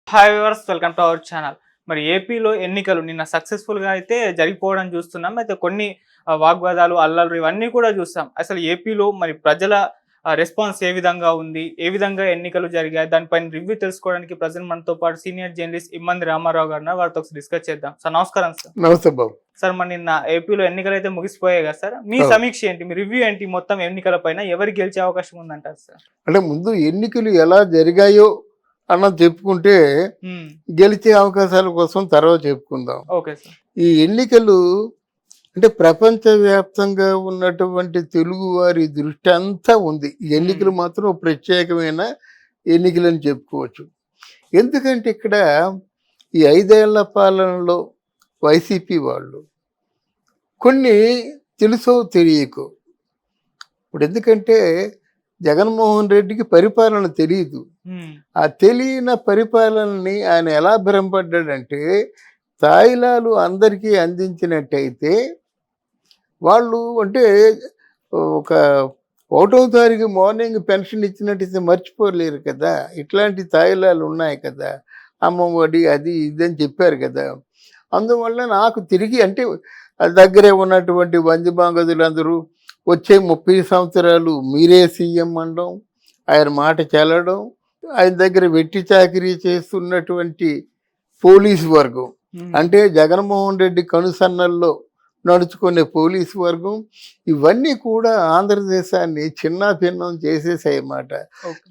Hi viewers, welcome to our channel. మరి ఏపీలో ఎన్నికలు నిన్న సక్సెస్ఫుల్గా అయితే జరిగిపోవడం చూస్తున్నాం. అయితే కొన్ని వాగ్వాదాలు, అల్లర్లు ఇవన్నీ కూడా చూస్తాం. అసలు ఏపీలో మరి ప్రజల రెస్పాన్స్ ఏ విధంగా ఉంది, ఏ విధంగా ఎన్నికలు జరిగాయి, దానిపైన రివ్యూ తెలుసుకోవడానికి ప్రజెంట్ మనతో పాటు సీనియర్ జర్నలిస్ట్ ఇమ్మంది రామారావు గారు ఉన్నారు. వారితో డిస్కస్ చేద్దాం. సార్ నమస్కారం. సార్ నమస్తే బాబు. సార్ మరి నిన్న ఏపీలో ఎన్నికలు అయితే ముగిసిపోయాయి కదా సార్, మీ సమీక్ష ఏంటి, మీ రివ్యూ ఏంటి మొత్తం ఎన్నికల పైన? ఎవరు గెలిచే అవకాశం ఉందంటారు సార్? అంటే ముందు ఎన్నికలు ఎలా జరిగాయో అన్నది చెప్పుకుంటే గెలిచే అవకాశాల కోసం తర్వాత చెప్పుకుందాం. Okay sir. ఈ ఎన్నికలు అంటే ప్రపంచవ్యాప్తంగా ఉన్నటువంటి తెలుగు వారి దృష్టి అంతా ఉంది. ఈ ఎన్నికలు మాత్రం ప్రత్యేకమైన ఎన్నికలని చెప్పుకోవచ్చు. ఎందుకంటే ఇక్కడ ఈ 5 ఏళ్ల పాలనలో వైసీపీ వాళ్ళు కొన్ని తెలుసో తెలియకో, ఇప్పుడు ఎందుకంటే జగన్మోహన్ రెడ్డికి పరిపాలన తెలియదు. ఆ తెలియని పరిపాలనని ఆయన ఎలా భ్రమపడ్డాడంటే, తాయిలాలు అందరికీ అందించినట్టయితే వాళ్ళు అంటే ఒక 1వ తారీఖు మార్నింగ్ పెన్షన్ ఇచ్చినట్టయితే మర్చిపోలేరు కదా. ఇట్లాంటి తాయిలాలు ఉన్నాయి కదా, అమ్మఒడి అది ఇదని చెప్పారు కదా. అందువల్ల నాకు తిరిగి అంటే దగ్గరే ఉన్నటువంటి వంజబాంగదులందరూ వచ్చే 30 సంవత్సరాలు మీరే సీఎం అనడం, ఆయన మాట చెల్లడం, ఆయన దగ్గర వెట్టి చాకిరీ చేస్తున్నటువంటి పోలీసు వర్గం, అంటే జగన్మోహన్ రెడ్డి కనుసన్నల్లో నడుచుకునే పోలీసు వర్గం, ఇవన్నీ కూడా ఆంధ్రదేశాన్ని చిన్నాభిన్నం చేసేసాయన్నమాట.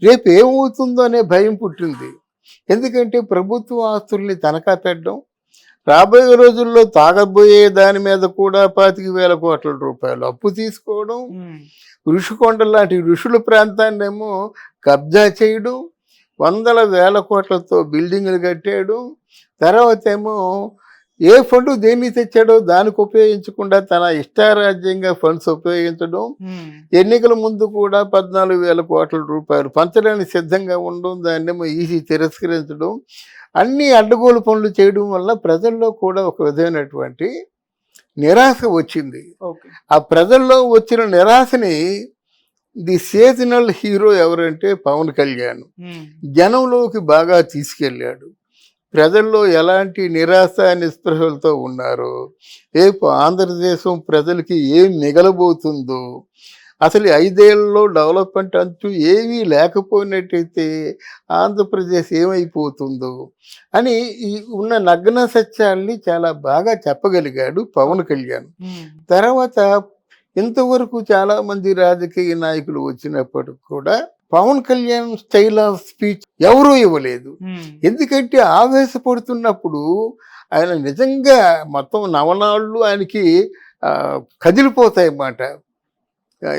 రేపు ఏమవుతుందో అనే భయం పుట్టింది. ఎందుకంటే ప్రభుత్వ ఆస్తుల్ని తనఖా పెట్టడం, రాబోయే రోజుల్లో తాగబోయే దాని మీద కూడా 25,000 కోట్ల రూపాయలు అప్పు తీసుకోవడం, ఋషికొండ లాంటి ఋషుల ప్రాంతాన్నేమో కబ్జా చేయడం, 100,000 కోట్లతో బిల్డింగ్లు కట్టేయడం, తర్వాత ఏమో ఏ ఫండ్ దేన్ని తెచ్చాడో దానికి ఉపయోగించకుండా తన ఇష్టారాజ్యంగా ఫండ్స్ ఉపయోగించడం, ఎన్నికల ముందు కూడా 14,000 కోట్ల రూపాయలు పంచడానికి సిద్ధంగా ఉండడం, దాన్నేమో ఈసీ తిరస్కరించడం, అన్ని అడ్డగోలు పనులు చేయడం వల్ల ప్రజల్లో కూడా ఒక విధమైనటువంటి నిరాశ వచ్చింది. ఆ ప్రజల్లో వచ్చిన నిరాశని ది సీజనల్ హీరో ఎవరంటే పవన్ కళ్యాణ్ జనంలోకి బాగా తీసుకెళ్ళాడు. ప్రజల్లో ఎలాంటి నిరాశ నిస్పృహలతో ఉన్నారో, రేపు ఆంధ్రదేశం ప్రజలకి ఏం మిగలబోతుందో, అసలు 5 ఏళ్లలో డెవలప్మెంట్ అంటూ ఏమీ లేకపోయినట్టయితే ఆంధ్రప్రదేశ్ ఏమైపోతుందో అని ఈ ఉన్న నగ్న సత్యాల్ని చాలా బాగా చెప్పగలిగాడు పవన్ కళ్యాణ్. తర్వాత ఇంతవరకు చాలామంది రాజకీయ నాయకులు వచ్చినప్పటికి కూడా Pawan Kalyan style of speech ఎవరూ ఇవ్వలేదు. ఎందుకంటే ఆవేశపడుతున్నప్పుడు ఆయన నిజంగా మొత్తం నవనాళ్ళు ఆయనకి కదిలిపోతాయి అన్నమాట.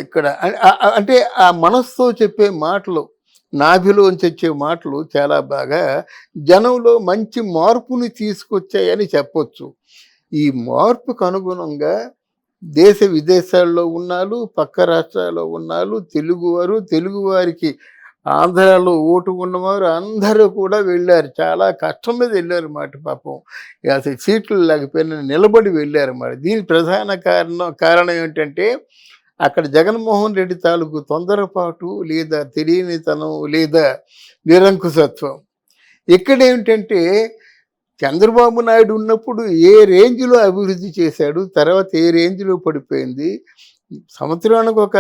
ఇక్కడ అంటే ఆ మనసుతో చెప్పే మాటలు, నాభిలోంచి వచ్చే మాటలు చాలా బాగా జనంలో మంచి మార్పుని తీసుకొచ్చాయని చెప్పొచ్చు. ఈ మార్పుకు అనుగుణంగా దేశ విదేశాల్లో ఉన్నాళ్ళు, పక్క రాష్ట్రాల్లో ఉన్నాళ్ళు, తెలుగువారికి ఆంధ్రాలో ఓటు ఉన్నవారు అందరూ కూడా వెళ్ళారు. చాలా కష్టం మీద వెళ్ళారు మాట. పాపం అసలు సీట్లు లేకపోయినా నిలబడి వెళ్ళారు మాట. దీని ప్రధాన కారణం ఏంటంటే అక్కడ జగన్మోహన్ రెడ్డి తాలూకు తొందరపాటు, లేదా తెలియనితనం, లేదా నిరంకుశత్వం. ఇక్కడేమిటంటే చంద్రబాబు నాయుడు ఉన్నప్పుడు ఏ రేంజ్లో అభివృద్ధి చేశాడు, తర్వాత ఏ రేంజ్లో పడిపోయింది. సంవత్సరానికి ఒక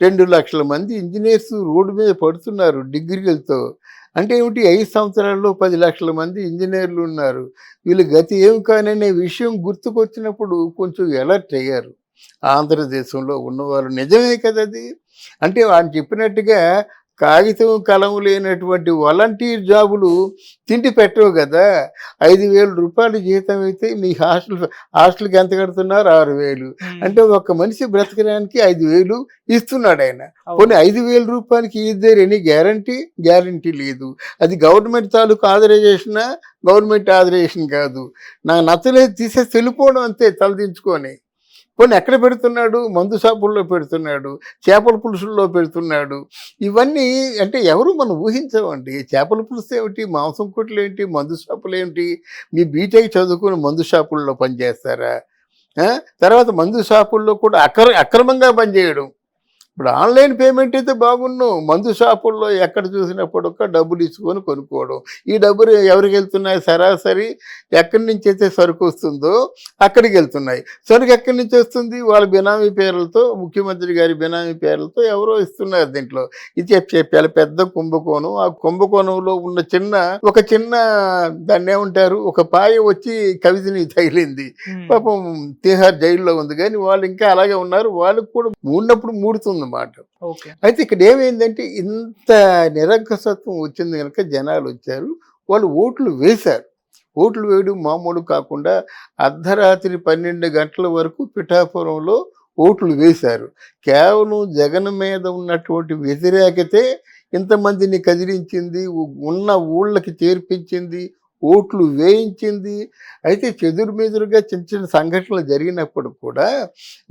2 లక్షల మంది ఇంజనీర్స్ రోడ్డు మీద పడుతున్నారు డిగ్రీలతో. అంటే ఏమిటి, 5 సంవత్సరాల్లో 10 లక్షల మంది ఇంజనీర్లు ఉన్నారు. వీళ్ళ గతి ఏమి కాననే విషయం గుర్తుకొచ్చినప్పుడు కొంచెం అలర్ట్ అయ్యారు ఆంధ్రదేశంలో ఉన్నవారు. నిజమే కదా అది. అంటే ఆయన చెప్పినట్టుగా కాగితం కలం లేనటువంటి వాలంటీర్ జాబులు తిండి పెట్టవు కదా. 5,000 రూపాయలు జీతం అయితే మీ హాస్టల్కి ఎంత కడుతున్నారు? 6,000. అంటే ఒక మనిషి బ్రతకడానికి 5,000 ఇస్తున్నాడు ఆయన. కొన్ని 5,000 రూపాయలకి ఇద్దరు ఎనీ గ్యారంటీ లేదు. అది గవర్నమెంట్ తాలూకు ఆథరైజేషనా, గవర్నమెంట్ ఆథరైజేషన్ కాదు. నాకు నచ్చలేదు తీసేసి వెళ్ళిపోవడం అంతే తలదించుకొని. కొన్ని ఎక్కడ పెడుతున్నాడు? మందు షాపుల్లో పెడుతున్నాడు, చేపల పులుసుల్లో పెడుతున్నాడు. ఇవన్నీ అంటే ఎవరు మనం ఊహించమండి. చేపల పులుసు ఏమిటి, మాంసం కొట్లు ఏంటి, మందు షాపులు ఏమిటి? మీ బీటెక్ చదువుకుని మందు షాపుల్లో పనిచేస్తారా? తర్వాత మందు షాపుల్లో కూడా అక్రమంగా పనిచేయడం, ఇప్పుడు ఆన్లైన్ పేమెంట్ అయితే బాగున్ను, మందు షాపుల్లో ఎక్కడ చూసినప్పుడు ఒక డబ్బులు ఇచ్చుకొని కొనుక్కోవడం. ఈ డబ్బులు ఎవరికి వెళ్తున్నాయి? సరాసరి ఎక్కడి నుంచి అయితే సరుకు వస్తుందో అక్కడికి వెళ్తున్నాయి. సరుకు ఎక్కడి నుంచి వస్తుంది? వాళ్ళ బినామీ పేర్లతో, ముఖ్యమంత్రి గారి బినామీ పేర్లతో ఎవరో ఇస్తున్నారు దీంట్లో. ఇది చెప్పాలి పెద్ద కుంభకోణం. ఆ కుంభకోణంలో ఉన్న ఒక చిన్న దాన్ని ఏమంటారు, ఒక పాయ వచ్చి కవితని తగిలింది. పాపం తిహార్ జైల్లో ఉంది, కానీ వాళ్ళు ఇంకా అలాగే ఉన్నారు. వాళ్ళకి కూడా మూడినప్పుడు మూడుతుందన్నమాట. అయితే ఇక్కడ ఏమైందంటే ఇంత నిరంకుశత్వం వచ్చింది కనుక జనాలు వచ్చారు, వాళ్ళు ఓట్లు వేశారు. ఓట్లు వేయడం మామూలు కాకుండా అర్ధరాత్రి 12 గంటల వరకు పిఠాపురంలో ఓట్లు వేశారు. కేవలం జగన్ మీద ఉన్నటువంటి వ్యతిరేకతే ఇంతమందిని కదిలించింది, ఉన్న ఊళ్ళకి చేర్పించింది, ఓట్లు వేయించింది. అయితే చెదురుమెదురుగా చిన్న చిన్న సంఘటనలు జరిగినప్పుడు కూడా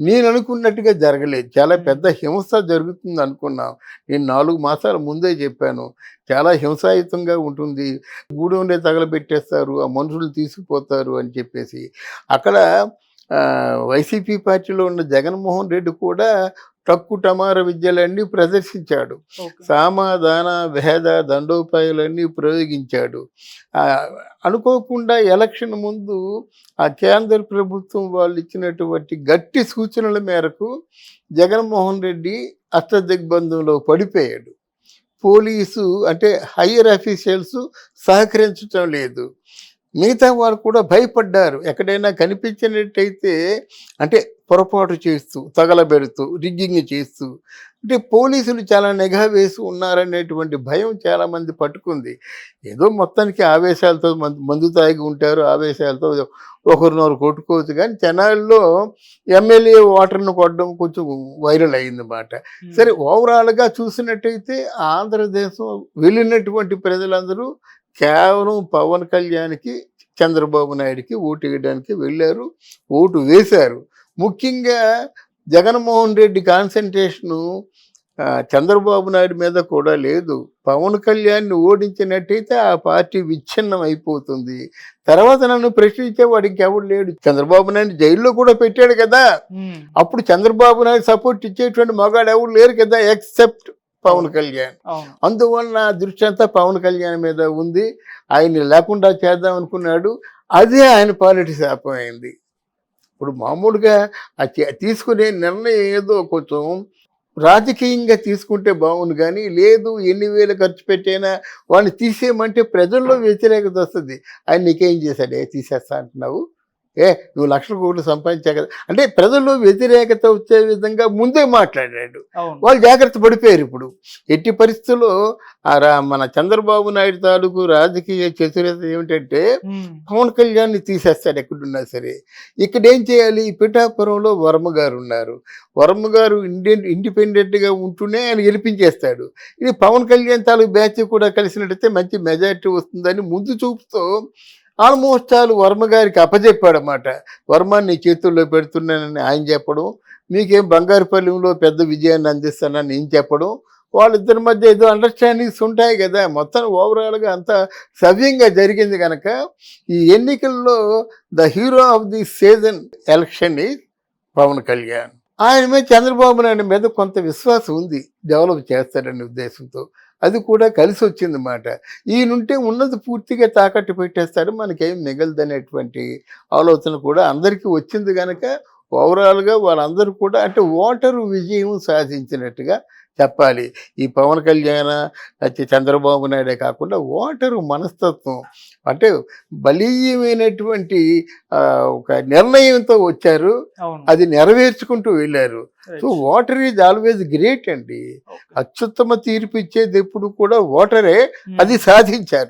నేను అనుకున్నట్టుగా జరగలేదు. చాలా పెద్ద హింస జరుగుతుంది అనుకున్నాం. నేను 4 మాసాల ముందే చెప్పాను, చాలా హింసాయుతంగా ఉంటుంది, గూడెంలే తగలబెట్టేస్తారు, ఆ మనుషులు తీసుకుపోతారు అని చెప్పేసి. అక్కడ వైసీపీ పార్టీలో ఉన్న జగన్మోహన్ రెడ్డి కూడా టక్కు టమార విద్యలన్నీ ప్రదర్శించాడు. సామాధాన భేద దండోపాయాలన్నీ ప్రయోగించాడు. అనుకోకుండా ఎలక్షన్ ముందు ఆ కేంద్ర ప్రభుత్వం వాళ్ళు ఇచ్చినటువంటి గట్టి సూచనల మేరకు జగన్మోహన్ రెడ్డి అష్టదిగ్బంధంలో పడిపోయాడు. పోలీసు అంటే హయ్యర్ అఫీషియల్స్ సహకరించడం లేదు. మిగతా వాళ్ళు కూడా భయపడ్డారు. ఎక్కడైనా కనిపించినట్టయితే అంటే పొరపాటు చేస్తూ, తగలబెడుతూ, రిగ్గింగ్ చేస్తూ, అంటే పోలీసులు చాలా నిఘా వేసి ఉన్నారనేటువంటి భయం చాలామంది పట్టుకుంది. ఏదో మొత్తానికి ఆవేశాలతో మందు తాగి ఉంటారు, ఆవేశాలతో ఒకరినొకరు కొట్టుకోవచ్చు, కానీ జనాల్లో ఎమ్మెల్యే ఓటర్ను కొట్టడం కొంచెం వైరల్ అయిందన్నమాట. సరే, ఓవరాల్గా చూసినట్టయితే ఆంధ్రదేశం వెళ్ళినటువంటి ప్రజలందరూ కేవలం పవన్ కళ్యాణ్కి, చంద్రబాబు నాయుడికి ఓటు వేయడానికి వెళ్ళారు, ఓటు వేశారు. ముఖ్యంగా జగన్మోహన్ రెడ్డి కాన్సన్ట్రేషను చంద్రబాబు నాయుడు మీద కూడా లేదు. పవన్ కళ్యాణ్ని ఓడించినట్టయితే ఆ పార్టీ విచ్ఛిన్నం అయిపోతుంది. తర్వాత నన్ను ప్రశ్నించే వాడికి ఎవడు లేడు. చంద్రబాబు నాయుడు జైల్లో కూడా పెట్టాడు కదా, అప్పుడు చంద్రబాబు నాయుడు సపోర్ట్ ఇచ్చేటువంటి మగాడు ఎవరు లేరు కదా, ఎక్సెప్ట్ పవన్ కళ్యాణ్. అందువల్ల నా దృష్టి అంతా పవన్ కళ్యాణ్ మీద ఉంది. ఆయన్ని లేకుండా చేద్దాం అనుకున్నాడు, అదే ఆయన పాలిటిక్స్ శాపమైంది. ఇప్పుడు మామూలుగా తీసుకునే నిర్ణయం ఏదో కొంచెం రాజకీయంగా తీసుకుంటే బాగుంది, కానీ లేదు ఎన్ని వేలు ఖర్చు పెట్టైనా వాడిని తీసేయమంటే ప్రజల్లో వ్యతిరేకత వస్తుంది. ఆయన నీకేం చేశాడే తీసేస్తా అంటున్నావు, నువ్వు లక్షల కోట్లు సంపాదించా కదా అంటే ప్రజల్లో వ్యతిరేకత వచ్చే విధంగా ముందే మాట్లాడాడు. వాళ్ళు జాగ్రత్త పడిపోయారు. ఇప్పుడు ఎట్టి పరిస్థితుల్లో మన చంద్రబాబు నాయుడు తాలూకు రాజకీయ చతురత ఏమిటంటే పవన్ కళ్యాణ్ని తీసేస్తాడు ఎక్కడున్నా సరే. ఇక్కడ ఏం చేయాలి? పిఠాపురంలో వర్మ గారు ఉన్నారు. వర్మ గారు ఇండిపెండెంట్గా ఉంటూనే ఆయన గెలిపించేస్తాడు. ఇది పవన్ కళ్యాణ్ తాలూకు బ్యాచ్ కూడా కలిసినట్టయితే మంచి మెజారిటీ వస్తుందని ముందు చూపుతో ఆల్మోస్ట్ ఆల్ వర్మ గారికి అప్పచెప్పాడన్నమాట. వర్మ నీ చేతుల్లో పెడుతున్నానని ఆయన చెప్పడం, మీకేం బంగారుపల్లిలో పెద్ద విజయాన్ని అందిస్తానని నేను చెప్పడం, వాళ్ళిద్దరి మధ్య ఏదో అండర్స్టాండింగ్స్ ఉంటాయి కదా. మొత్తం ఓవరాల్గా అంతా సవ్యంగా జరిగింది కనుక ఈ ఎన్నికల్లో the hero of the season election is Pawan Kalyan. ఆయన మీద చంద్రబాబు నాయుడు మీద కొంత విశ్వాసం ఉంది, డెవలప్ చేస్తాడనే ఉద్దేశంతో. అది కూడా కలిసి వచ్చిందన్నమాట. ఈయనుంటే ఉన్నది పూర్తిగా తాకట్టు పెట్టేస్తాడు, మనకేం మిగలదనేటువంటి ఆలోచన కూడా అందరికీ వచ్చింది కనుక ఓవరాల్గా వాళ్ళందరూ కూడా అంటే ఓటరు విజయం సాధించినట్టుగా చెప్పాలి. ఈ పవన్ కళ్యాణ్ చంద్రబాబు నాయుడే కాకుండా ఓటరు మనస్తత్వం అంటే బలీయమైనటువంటి ఒక నిర్ణయంతో వచ్చారు, అది నెరవేర్చుకుంటూ వెళ్ళారు. So voter is always great అండి. అత్యుత్తమ తీర్పు ఇచ్చేది ఎప్పుడు కూడా ఓటరే, అది సాధించారు.